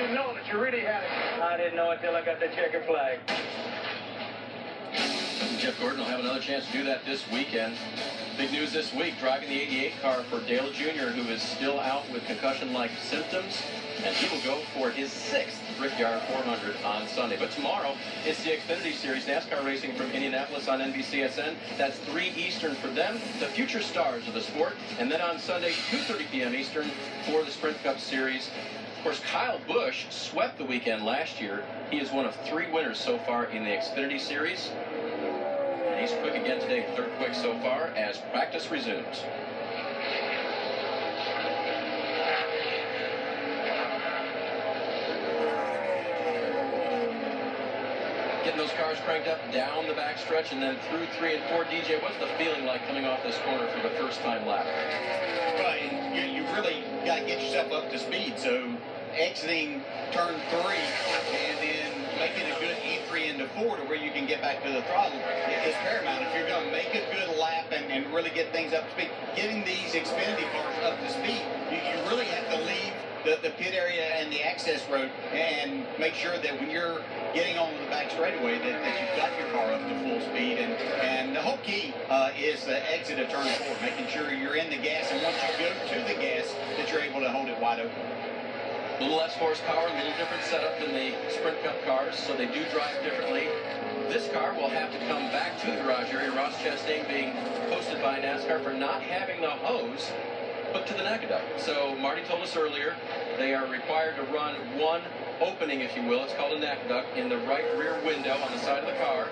you know that you really had it? I didn't know it till I got the checker flag. Jeff Gordon will have another chance to do that this weekend. Big news this week, driving the 88 car for Dale Jr., who is still out with concussion-like symptoms, and he will go for his 6th Brickyard 400 on Sunday. But tomorrow, it's the Xfinity Series, NASCAR racing from Indianapolis on NBCSN. That's 3 Eastern for them, the future stars of the sport. And then on Sunday, 2:30 p.m. Eastern for the Sprint Cup Series. Of course, Kyle Busch swept the weekend last year. He is one of 3 winners so far in the Xfinity Series. And he's quick again today, 3rd quick so far as practice resumes. Getting those cars cranked up down the backstretch and then through 3 and 4. DJ, what's the feeling like coming off this corner for the first time lap? Well, you really got to get yourself up to speed. So exiting turn 3 and then making a good entry into 4 to where you can get back to the throttle is paramount. If you're going to make a good lap and really get things up to speed, getting these Xfinity cars up to speed, you really have to leave the pit area and the access road and make sure that when you're getting onto the back straightaway that you've got your car up to full speed. And the whole key is the exit of turn 4, making sure you're in the gas, and once you go to the gas that you're able to hold it wide open. A little less horsepower, a little different setup than the Sprint Cup cars, so they do drive differently. This car will have to come back to the garage area. Ross Chastain being posted by NASCAR for not having the hose hooked to the aqueduct. So Marty told us earlier they are required to run one opening, if you will. It's called an aqueduct in the right rear window on the side of the car,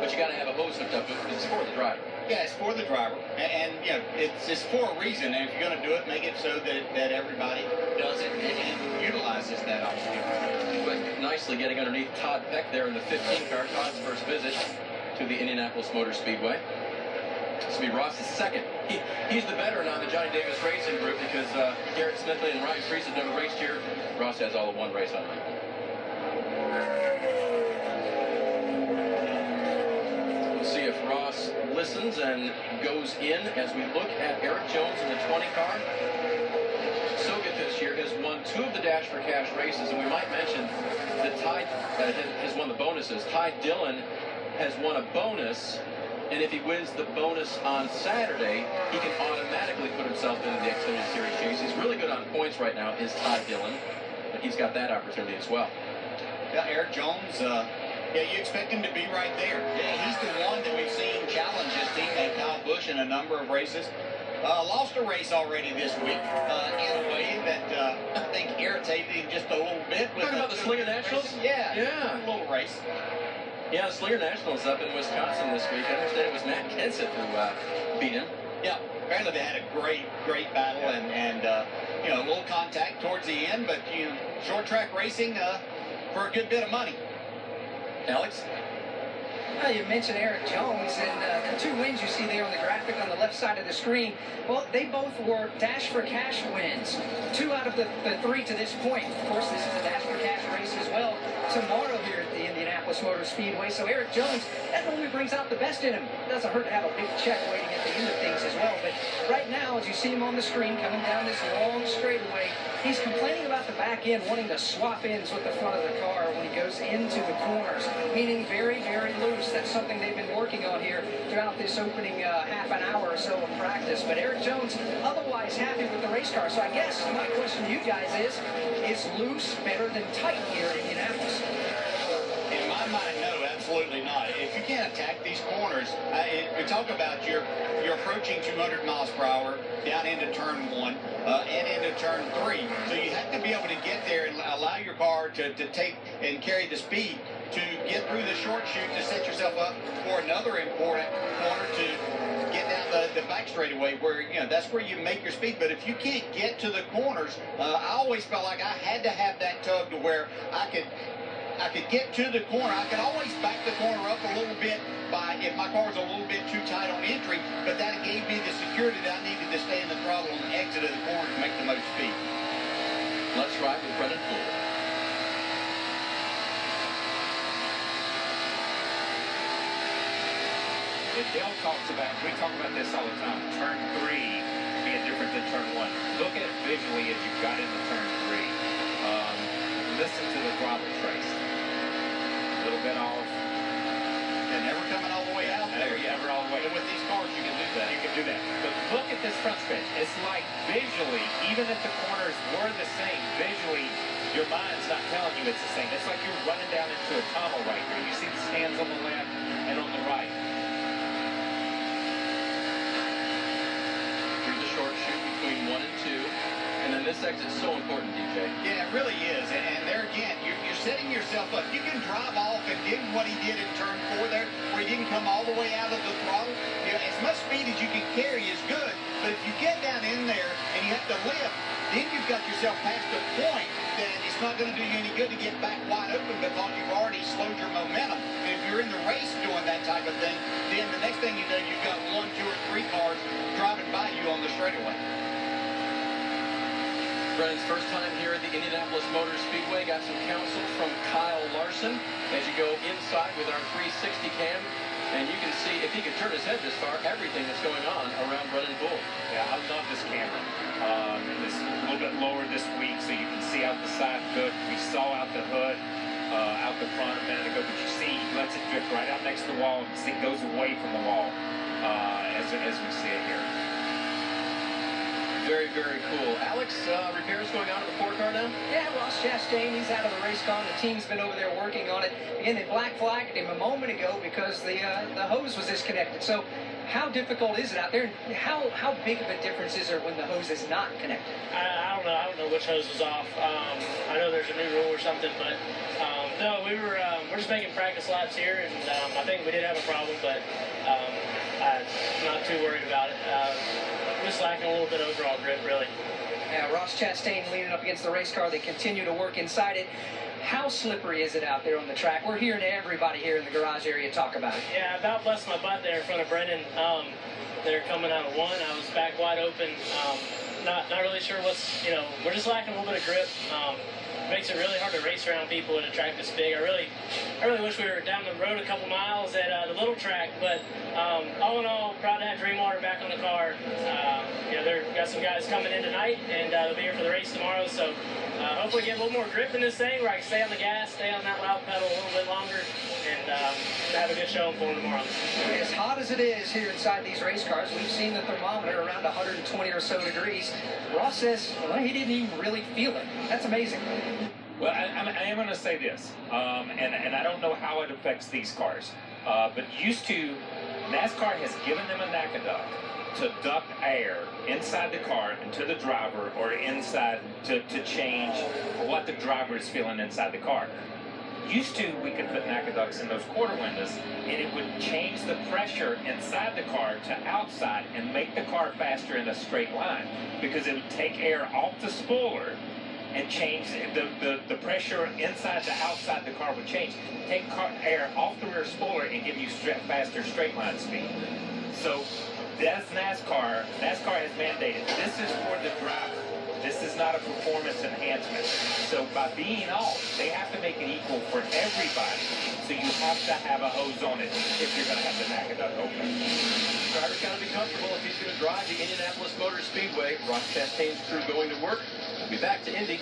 but you got to have a hose hooked up to it because it's for the driver. Yeah, it's for the driver, and you know, it's for a reason. And if you're going to do it, make it so that everybody does it and utilizes that opportunity. But nicely getting underneath Todd Peck there in the 15 car. Todd's first visit to the Indianapolis Motor Speedway. This will be Ross's 2nd. He's the veteran on the Johnny Davis Racing Group because Garrett Smithley and Ryan Preece have never raced here. Ross has all of 1 race on him. See if Ross listens and goes in as we look at Eric Jones in the 20 car. Soget this year has won 2 of the Dash for Cash races, and we might mention that Ty has won the bonuses. Ty Dillon has won a bonus, and if he wins the bonus on Saturday, he can automatically put himself into the Xfinity Series chase. He's really good on points right now, is Ty Dillon, but he's got that opportunity as well. Yeah, Eric Jones, yeah, you expect him to be right there. Yeah, he's the one that we've seen challenge his teammate Kyle Busch in a number of races. Lost a race already this week in a way that I think irritated him just a little bit. Talking about the Slinger Nationals? Yeah, a little race. Yeah, the Slinger Nationals up in Wisconsin this week. I understand it was Matt Kenseth who beat him. Yeah, apparently they had a great battle and you know, a little contact towards the end, but you know, short track racing for a good bit of money. Alex? Well, you mentioned Eric Jones, and the 2 wins you see there on the graphic on the left side of the screen, well, they both were Dash for Cash wins. 2 out of the 3 to this point. Of course, this is a Dash for Cash race as well tomorrow here at the Indianapolis Motor Speedway. So Eric Jones, that only brings out the best in him. Doesn't hurt to have a big check waiting at the end of things as well. But right now, as you see him on the screen coming down this long straightaway, he's complaining about the back end, wanting to swap ends with the front of the car when he goes into the corners, meaning very, very loose. That's something they've been working on here throughout this opening half an hour or so of practice. But Eric Jones, otherwise happy with the race car. So I guess my question to you guys is loose better than tight here in Indianapolis? In my mind, no, absolutely not. If you can't attack these corners, we talk about you're approaching 200 miles per hour down into turn 1 and into turn 3. So you have to be able to get there and allow your car to take and carry the speed to get through the short chute to set yourself up for another important corner to get down the back straightaway where, you know, that's where you make your speed. But if you can't get to the corners, I always felt like I had to have that tug to where I could get to the corner. I could always back the corner up a little bit if my car's a little bit too tight on entry, but that gave me the security that I needed to stay in the throttle on the exit of the corner to make the most speed. Let's ride with Brendan Poole. If Dale talks about, we talk about this all the time, turn 3 being different than turn 1. Look at it visually as you got into turn 3. listen to the throttle trace. A little bit off. And never coming all the way out there. Never all the way. And with these cars, you can do that. You can do that. But look at this front stretch. It's like visually, even if the corners were the same, visually, your mind's not telling you it's the same. It's like you're running down into a tunnel right here. You see the stands on the left and on the right. Here's the short shoot between 1 and 2. And then this exit's so important, DJ. Yeah, it really is. And there again, you're setting yourself up. You can drive off and give him what he did in turn 4 there, where he didn't come all the way out of the throttle. You know, as much speed as you can carry is good, but if you get down in there and you have to lift, then you've got yourself past a point that it's not going to do you any good to get back wide open because you've already slowed your momentum. And if you're in the race doing that type of thing, then the next thing you know, you've got 1, 2, or 3 cars driving by you on the straightaway. Brennan's first time here at the Indianapolis Motor Speedway. Got some counsel from Kyle Larson as you go inside with our 360 cam. And you can see, if he can turn his head this far, everything that's going on around Brennan Poole. Yeah, I love this camera. It's a little bit lower this week, so you can see out the side good. We saw out the hood, out the front a minute ago, but you see he lets it drift right out next to the wall and it goes away from the wall as we see it here. Very, very cool. Alex, repairs going on to the 4 car now? Yeah, Ross Chastain, he's out of the race car. The team's been over there working on it. Again, they black flagged him a moment ago because the hose was disconnected. So how difficult is it out there? How big of a difference is there when the hose is not connected? I don't know. I don't know which hose was off. I know there's a new rule or something, but no, we're just making practice laps here, and I think we did have a problem, but I'm not too worried about it. Just lacking a little bit of overall grip, really. Yeah, Ross Chastain leaning up against the race car. They continue to work inside it. How slippery is it out there on the track? We're hearing everybody here in the garage area talk about it. Yeah, I about busted my butt there in front of Brendan. They're coming out of 1. I was back wide open. Not really sure what's, we're just lacking a little bit of grip. Makes it really hard to race around people at a track this big. I really wish we were down the road a couple miles at the little track, but all in all, proud to have Dreamwater back on the car. They've got some guys coming in tonight, and they'll be here for the race tomorrow, so hopefully get a little more grip in this thing where I can stay on the gas, stay on that loud pedal a little bit longer, and have a good showing for them tomorrow. As hot as it is here inside these race cars, we've seen the thermometer around 120 or so degrees. Ross says, well, he didn't even really feel it. That's amazing. Well, I am going to say this, and I don't know how it affects these cars, but used to, NASCAR has given them a NACA to duct air inside the car into the driver or inside to change what the driver is feeling inside the car. Used to, we could put NACA ducts in those quarter windows, and it would change the pressure inside the car to outside and make the car faster in a straight line because it would take air off the spoiler and change the pressure inside to outside the car would change. Take air off the rear spoiler and give you faster straight line speed. So that's NASCAR. NASCAR has mandated this is for the driver. This is not a performance enhancement. So by being off, they have to make it equal for everybody. So you have to have a hose on it if you're going to have the NACA duct open. Driver's got to be comfortable if he's going to drive the Indianapolis Motor Speedway. Ross Chastain's crew going to work. We'll be back to Indy.